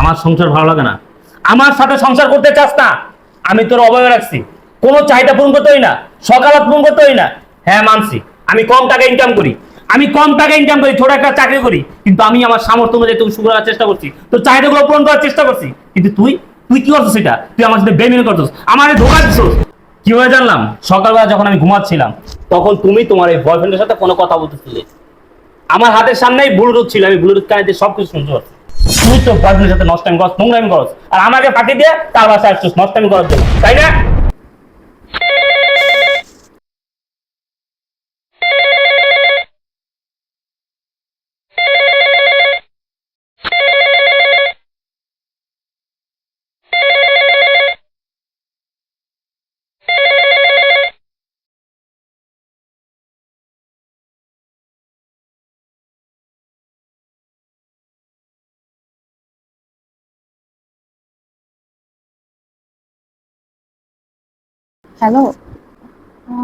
আমার সংসার ভালো লাগে না, আমার সাথে সংসার করতে চাস না, আমি তোর অভাবে রাখছি, কোনো চাহিদা পূরণ করতে হয় না, সকালত পূরণ করতে হয় না। হ্যাঁ মানছি, আমি কম টাকা ইনকাম করি, আমি কম টাকা ইনকাম করি, ছোট একটা চাকরি করি, কিন্তু আমি আমার সামর্থ্য অনুযায়ী তোকে সুখ করার চেষ্টা করছি, তোর চাহিদাগুলো পূরণ করার চেষ্টা করছি। কিন্তু তুই তুই কি করছিস? এটা তুই আমার সাথে বেইমানি করছিস, আমারে ধোঁকা দিছিস। কিভাবে জানলাম? সকালবেলা যখন আমি ঘুমাচ্ছিলাম তখন তুমি তোমার এই বয়ফ্রেন্ডের সাথে কোনো কথা বলতেছিলে, আমার হাতের সামনেই ব্লুটুথ ছিল, আমি ব্লুটুথ কানেক্টে সবকিছু শুনতে পাচ্ছি। তুই তো বয়ফ্রেন্ডের সাথে নষ্টামি করছ, নোংরামি করছ, আর আমাকে ফাঁকি দিয়ে তার বাসায় আসছিস নষ্টামি করার জন্য, তাই না? হ্যালো,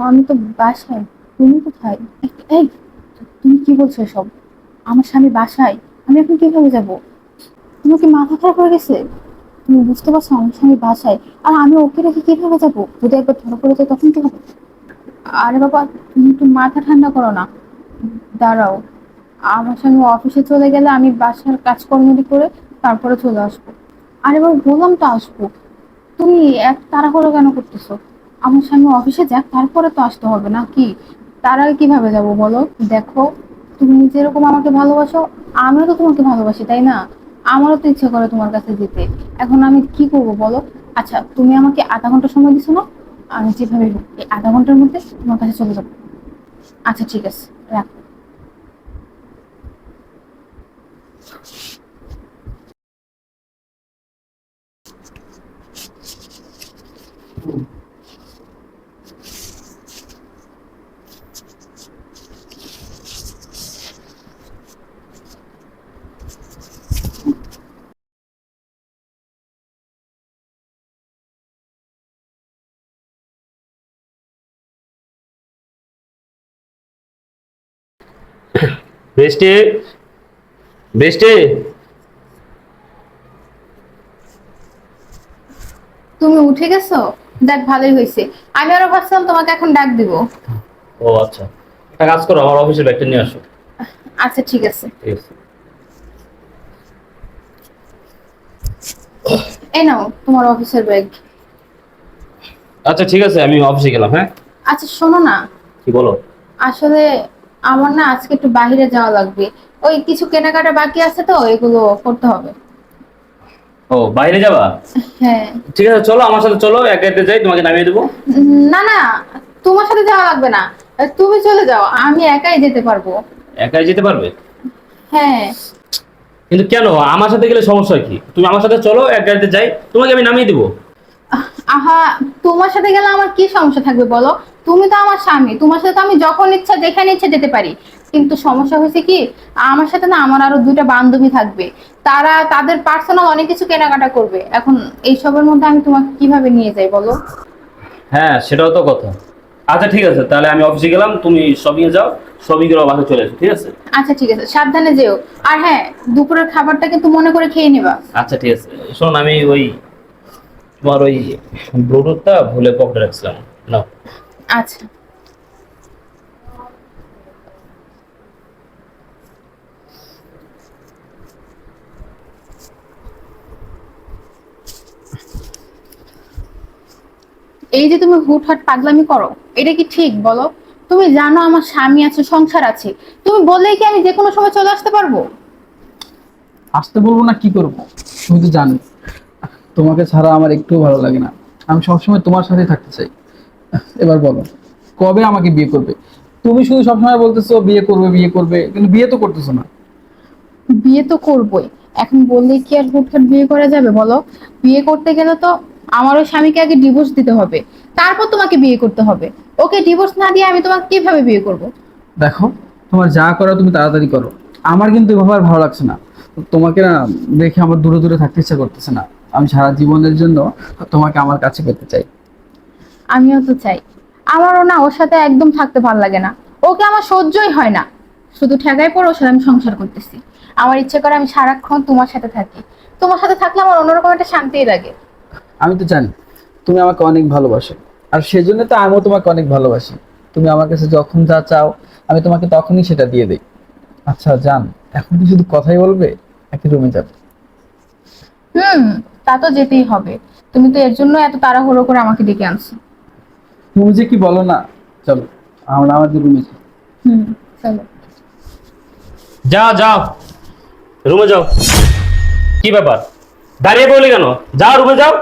আমি তো বাসায়। তুমি কোথায়? এই, তুমি কি বলছো এসব? আমার স্বামী বাসায়, আমি এখন কিভাবে যাব? তোমার কি মাথা খারাপ হয়ে গেছে? তুমি বুঝতে পারছো আমার স্বামী বাসায়, আর আমি ওকে রেখে কিভাবে যাবো? যদি একবার ধরা পড়ে যায় তখন কি হবে? আরে বাবা, তুমি একটু মাথা ঠান্ডা করো না। দাঁড়াও, আমার স্বামী অফিসে চলে গেলে আমি বাসার কাজকর্মটি করে তারপরে চলে আসবো। আরে বাবা, বললাম তো আসবো। তুমি এক তাড়াহুড়ো কেন করতেছো? আমার স্বামী অফিসে যাক, তারপরে তো আসতে হবে নাকি? তার আগে কিভাবে যাব বলো? দেখো, তুমি যেরকম আমাকে ভালোবাসো, আমিও তো তোমাকে ভালোবাসি, তাই না? আমারও তো ইচ্ছে করে তোমার কাছে যেতে। এখন আমি কি করব বলো? আচ্ছা, তুমি আমাকে আধা ঘন্টা সময় দিছো না? আমি যেভাবে হোক এই আধা ঘন্টার মধ্যে তোমার কাছে চলে যাবো। আচ্ছা ঠিক আছে, রাখ। বৃষ্টি, বৃষ্টি। তুমি উঠে গেছো? দেখ, ভালোই হয়েছে। আমি আরো ভাবছিলাম তোমাকে এখন ডাক দিব। ও আচ্ছা, একটা কাজ করো, আমার অফিসের ব্যাগটা নিয়ে আসো। আচ্ছা ঠিক আছে। ঠিক আছে। এই নাও তোমার অফিসের ব্যাগ। আচ্ছা ঠিক আছে, আমি অফিসে গেলাম, হ্যাঁ। আচ্ছা শোনো না, কি বলো? আসলে আমার না আজকে একটু বাইরে যাওয়া লাগবে। ওই কিছু কেনাকাটা বাকি আছে তো, এগুলো করতে হবে। ও, বাইরে যাবা? হ্যাঁ। ঠিক আছে, চলো আমার সাথে, চলো এক গাড়িতে যাই, তোমাকে নামিয়ে দেবো। না না, তোমার সাথে যাওয়া লাগবে না। তুমি চলে যাও, আমি একাই যেতে পারবো। একাই যেতে পারবে? হ্যাঁ। কিন্তু কেন, আমার সাথে গেলে সমস্যা কি? তুমি আমার সাথে চলো, এক গাড়িতে যাই, তোমাকে আমি নামিয়ে দেবো। আহা, তোমার সাথে গেলে আমার কি সমস্যা থাকবে বলো? তুমি তো আমার স্বামী, তোমার সাথে তো আমি যখন ইচ্ছা যেখানে ইচ্ছা যেতে পারি। কিন্তু সমস্যা হয়েছে কি, আমার সাথে না আমার আরো দুইটা বান্ধবী থাকবে। তারা তাদের পার্সোনাল অনেক কিছু কেনাকাটা করবে। এখন এইসবের মধ্যে আমি তোমাকে কিভাবে নিয়ে যাই বলো? হ্যাঁ, সেটাও তো কথা। আচ্ছা ঠিক আছে, তাহলে আমি অফিসে গেলাম, তুমি শপিং এ যাও, শপিং করে বাসায় চলে এসো, ঠিক আছে? আচ্ছা ঠিক আছে, সাবধানে যেও। আর হ্যাঁ, দুপুরের খাবারটা কিন্তু মনে করে খেয়ে নেবা। আচ্ছা ঠিক আছে। শোন, আমি ওই তোমার ওই ব্লুটুথটা ভুলে পকেটে রাখছিলাম, নাও। আচ্ছা। এই যে তুমি হুটহাট পাগলামি করো, এটা কি ঠিক বলো? তুমি জানো আমার স্বামী আছে, সংসার আছে। তুমি বললেই কি আমি যে কোনো সময় চলে আসতে পারবো? আসতে বলবো না কি করবো? তুমি তো জানো তোমাকে ছাড়া আমার একটু ভালো লাগে না। আমি সবসময় তোমার সাথেই থাকতে চাই। এবার বলো, কবে আমাকে বিয়ে করবে? তুমি শুধু সবসময় বলতেছো বিয়ে করবে বিয়ে করবে, কিন্তু বিয়ে তো করতেছো না। বিয়ে তো করবোই। এখন বললেই কি আর হুটহাট বিয়ে করা যাবে বলো? বিয়ে করতে গেলে তো আমার ওই স্বামীকে আগে ডিভোর্স দিতে হবে, তারপর তোমাকে বিয়ে করতে হবে। ওকে ডিভোর্স না দিয়ে আমি তোমাকে কিভাবে বিয়ে করব? দেখো, তোমার যা করো তুমি তাড়াতাড়ি করো। আমার কিন্তু এভাবে আর ভালো লাগছে না। তোমাকে না দেখে আমার দূরে দূরে থাকতে ইচ্ছা করতেছে না। আমি সারা জীবনের জন্য তোমাকে আমার কাছে পেতে চাই। আমিও তো চাই। আমারও না ওর সাথে একদম থাকতে ভালো লাগে না। ওকে আমার সহ্যই হয় না। শুধু ঠেকাই পড়ে ওর সাথে আমি সংসার করতেছি। আমার ইচ্ছে করে আমি সারাক্ষণ তোমার সাথে থাকি। তোমার সাথে থাকলে আমার অন্যরকম একটা শান্তিই লাগে। আমি তো জানি তুমি আমাকে অনেক ভালোবাসো, আর সেজন্য তো আমিও তোমাকে অনেক ভালোবাসি। তুমি আমার কাছে যখন যা চাও আমি তোমাকে তখনই সেটা দিয়ে দিই। আচ্ছা জান, এখন কি শুধু কথাই বলবে নাকি রুমে যাবে? তা তো যেতেই হবে। তুমি তো এর জন্য এত তাড়াহুড়ো করে আমাকে ডেকে আনছো। তুমি যে কি বলো না। চলো আমরা আমাদের রুমে যাই। চলো। যাও যাও, রুমে যাও। কি ব্যাপার, দাঁড়িয়ে বলি কেন? যাও রুমে যাও।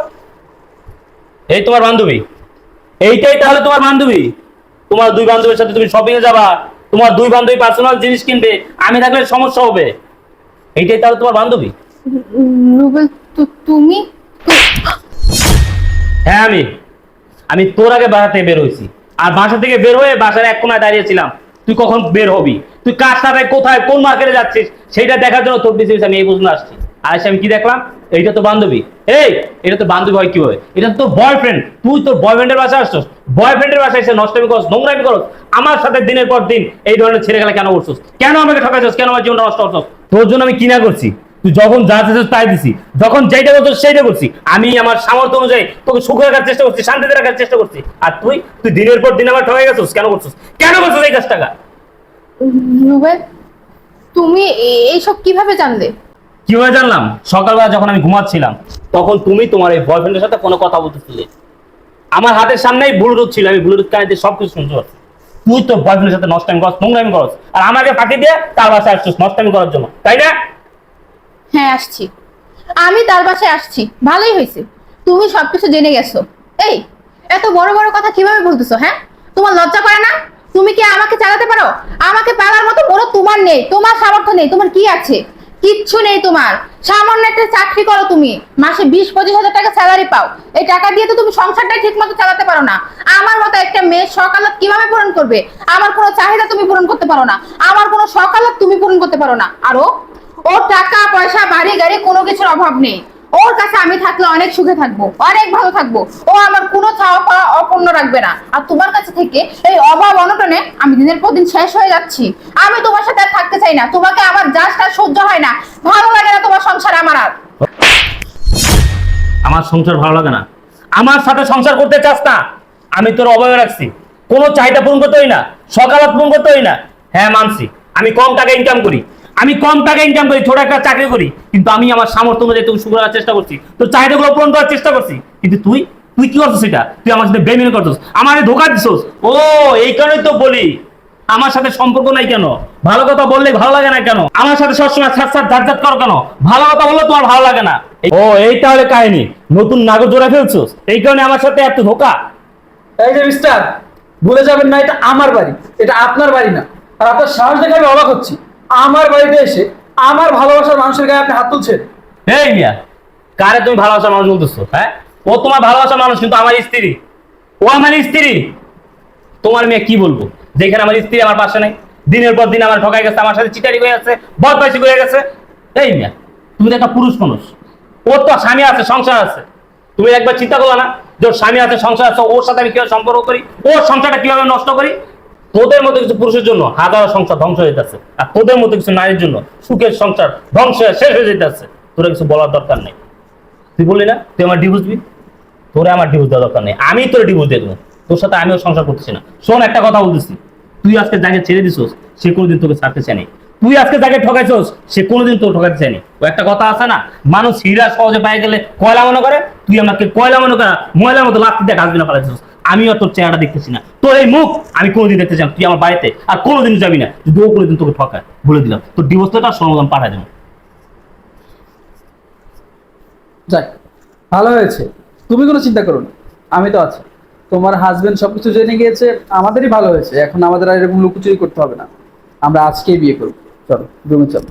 এই তোমার বান্ধবী, এইটাই তাহলে তোমার বান্ধবী? তোমার দুই বান্ধবীর সাথে তুমি শপিং এ যাবা, তোমার দুই বান্ধবী পার্সোনাল জিনিস কিনবে, আমি থাকলে সমস্যা হবে। এইটাই তাহলে তোমার বান্ধবী? রুবেল, তুমি? হ্যাঁ আমি আমি তোর আগে বাসা থেকে বের হয়েছি, আর বাসা থেকে বের হয়ে বাসার এক কোনায় দাঁড়িয়েছিলাম। তুই কখন বের হবি, তুই কার সাথে কোথায় কোন মার্কেটে যাচ্ছিস সেটা দেখার জন্য তোর পিছিয়ে আমি এই পর্যন্ত আসছি। আর এসে আমি কি দেখলাম, এইটা তো বান্ধবী। এই, এটা তো বান্ধবী হয় কি হয়? এটা তো বয়ফ্রেন্ড। তুই তোর বয়ফ্রেন্ডের বাসায় আসছিস, বয়ফ্রেন্ডের বাসায় এসে নষ্টমি করছ, নোংরামি করছ, আমার সাথে দিনের পর দিন এই ধরনের ছেলে খেলা কেন করছিস? কেন আমাকে ঠকাইছিস? কেন আমার জীবনটা নষ্ট করছিস? তোর জন্য আমি কিনা করছি, তুই যখন যা চাইছিস তাই দিছি, যখন যেটা করছো সেইটা করছি। আমি আমার সামর্থ্য অনুযায়ী তোকে সুখে রাখার চেষ্টা করছি, শান্তিতে রাখার চেষ্টা করছি। আর তুই তুই দিনের পর দিন আমার ঠকাই গেছিস। কেন করছিস? কেন করছিস এই কাজটা? রুবেল, তুমি এইসব কিভাবে জানলে? কিভাবে জানলাম? সকালবেলা যখন আমি ঘুমাচ্ছিলাম তখন তুমি তোমার এই বয়ফ্রেন্ডের সাথে কোনো কথা বলতেছিলে। আমার হাতের সামনেই ব্লুটুথ ছিল, আমি ব্লুটুথ কানে দিয়ে সবকিছু শুনতে পাচ্ছি। তুই তোর বয়ফ্রেন্ডের সাথে নষ্টামি করছ, নোংরামি করছ, আর আমাকে ফাঁকি দিয়ে তার বাসায় আসছিস নষ্টামি করার জন্য, তাই না? হ্যাঁ আসছি, আমি তার বাসায় আসছি, ভালোই হয়েছে। তুমি সবকিছু জেনে গেছো। এই, এত বড় বড় কথা কিভাবে বলতেছো? হ্যাঁ, তোমার লজ্জা করে না? তুমি কি আমাকে চালাতে পারো? আমাকে পালার মতো বড় তোমার নেই, তোমার সামর্থ্য নেই। তোমার কি আছে? কিচ্ছু নেই তোমার। সামান্য একটা চাকরি করো তুমি, মাসে 20-25 হাজার টাকা স্যালারি পাও। এই টাকা দিয়ে তো তুমি সংসারটাই ঠিক মতো চালাতে পারো না। আমার মতো একটা মেয়ে সকালত কিভাবে পূরণ করবে? আমার কোনো চাহিদা তুমি পূরণ করতে পারো না, আমার কোনো সকালত তুমি পূরণ করতে পারো না। আরো ওর টাকা পয়সা বাড়ি গাড়ি কোনো কিছুর অভাব নেই। ওর কাছে আমি থাকলে অনেক সুখে থাকবো, অনেক ভালো থাকবো। ও আমার কোনো চাওয়া পাওয়া অপূর্ণ রাখবে না। আর তোমার কাছে থেকে এই অভাব অনটনে আমি দিনের পর দিন শেষ হয়ে যাচ্ছি। আমি তোমার সাথে আর থাকতে চাই না। তোমাকে আমার জাস্ট আর সহ্য হয় না, ভালো লাগে না তোমার সংসার আমার আর। আমার সংসার ভালো লাগে না? আমার সাথে সংসার করতে চাস না? আমি তোর অবয়ব রাখছি, কোনো চাহিদা পূরণ করতে হই না, সকালত পূরণ করতে হই না। হ্যাঁ মানছি, আমি কম টাকা ইনকাম করি, আমি কম টাকা ইনকাম করি, ছোট একটা চাকরি করি, কিন্তু আমি আমার সামর্থ্য অনুযায়ী তোকে সুখ করার চেষ্টা করছি, তোর চাহিদাগুলো পূরণ করার চেষ্টা করছি। কিন্তু তুই তুই কি করছিস? সেটা তুই আমার সাথে বেমিন করছিস, আমার ধোকা দিছিস। ও, এই কারণেই তো বলি আমার সাথে সম্পর্ক নাই কেন? ভালো কথা বললে ভালো লাগে না কেন? আমার সাথে সবসময় ছাড় ছাড় ঝাট করো কেন? ভালো কথা বললে তোমার ভালো লাগে না? ও, এই তাহলে কাহিনী, নতুন নাগর জোড়া ফেলছোস, এই কারণে আমার সাথে এত ধোকা। এই যে মিস্টার, ভুলে যাবেন না এটা আমার বাড়ি, এটা আপনার বাড়ি না। আর আপনার সাহস দেখে আমি অবাক হচ্ছি, আমার বাড়িতে এসে আমার ভালোবাসার মানুষের গায়ে আপনি হাত তুলছেন। এই মিয়া, কারে তুমি ভালোবাসার মানুষ বলতেছো? হ্যাঁ, ও তোমার ভালোবাসার মানুষ, কিন্তু আমার স্ত্রী। ও আমার স্ত্রী। তোমার মেয়ে কি বলবো, যেখানে আমার স্ত্রী আমার পাশে নাই, দিনের পর দিন আমার ঠকাই গেছে, আমার সাথে চিটারি হয়ে গেছে, বদমাইশি হয়ে গেছে। এই মিয়া, তুমি তো একটা পুরুষ মানুষ, ওর তো স্বামী আছে, সংসার আছে। তুমি একবার চিন্তা করলো না যে ওর স্বামী আছে, সংসার আছে, ওর সাথে আমি কিভাবে সম্পর্ক করি, ওর সংসারটা কিভাবে নষ্ট করি? তোদের মতো কিছু পুরুষের জন্য হাজার সংসার ধ্বংস হয়ে যাচ্ছে, আর তোদের মতো কিছু নারীর জন্য সুখের সংসার ধ্বংস হয়ে শেষ হয়ে যেতেছে। তোরা কিছু বলার দরকার নেই। তুই বললি না তুই আমার ডিভোর্স দিবি, তোরে আমার ডিভোর্স দেওয়ার দরকার নেই, আমি তোর ডিভোর্স দিয়ে দেবো। তোর সাথে আমিও সংসার করতেছি না। শোন, একটা কথা বলতেছি, তুই আজকে যাকে ছেড়ে দিছিস সে কোনোদিন তোকে ছাড়তে চায়নি। তুই আজকে যাকে ঠকাইছিস সে কোনোদিন তোকে ঠকাতে চায়নি। ও একটা কথা আছে না, মানুষ হীরা সহজে পাই গেলে কয়লা মনে করে, তুই আমাকে কয়লা মনে করা ময়লার মতো লাত্তি দিয়ে ডাস্টবিনে ফেলাইছিস। আমিও তোর চেহারাটা দেখতেছি না, তোর এই মুখ আমি কোনোদিন দেখতে চাই না। তুই আমার বাড়িতে আর কোনোদিন যাবি না, যদি ও কোনোদিন তোকে ঠকায়। বলে দিলাম, তোর ডিভোর্স লেটার সমাধান পাঠাই দেবো। যাক, ভালো হয়েছে, তুমি কোনো চিন্তা করো না, আমি তো আছি। তোমার হাজবেন্ড সবকিছু জেনে গিয়েছে, আমাদেরই ভালো হয়েছে। এখন আমাদের আর এরকম লুকোচুরি করতে হবে না, আমরা আজকেই বিয়ে করবো। চলো রুমে চলো।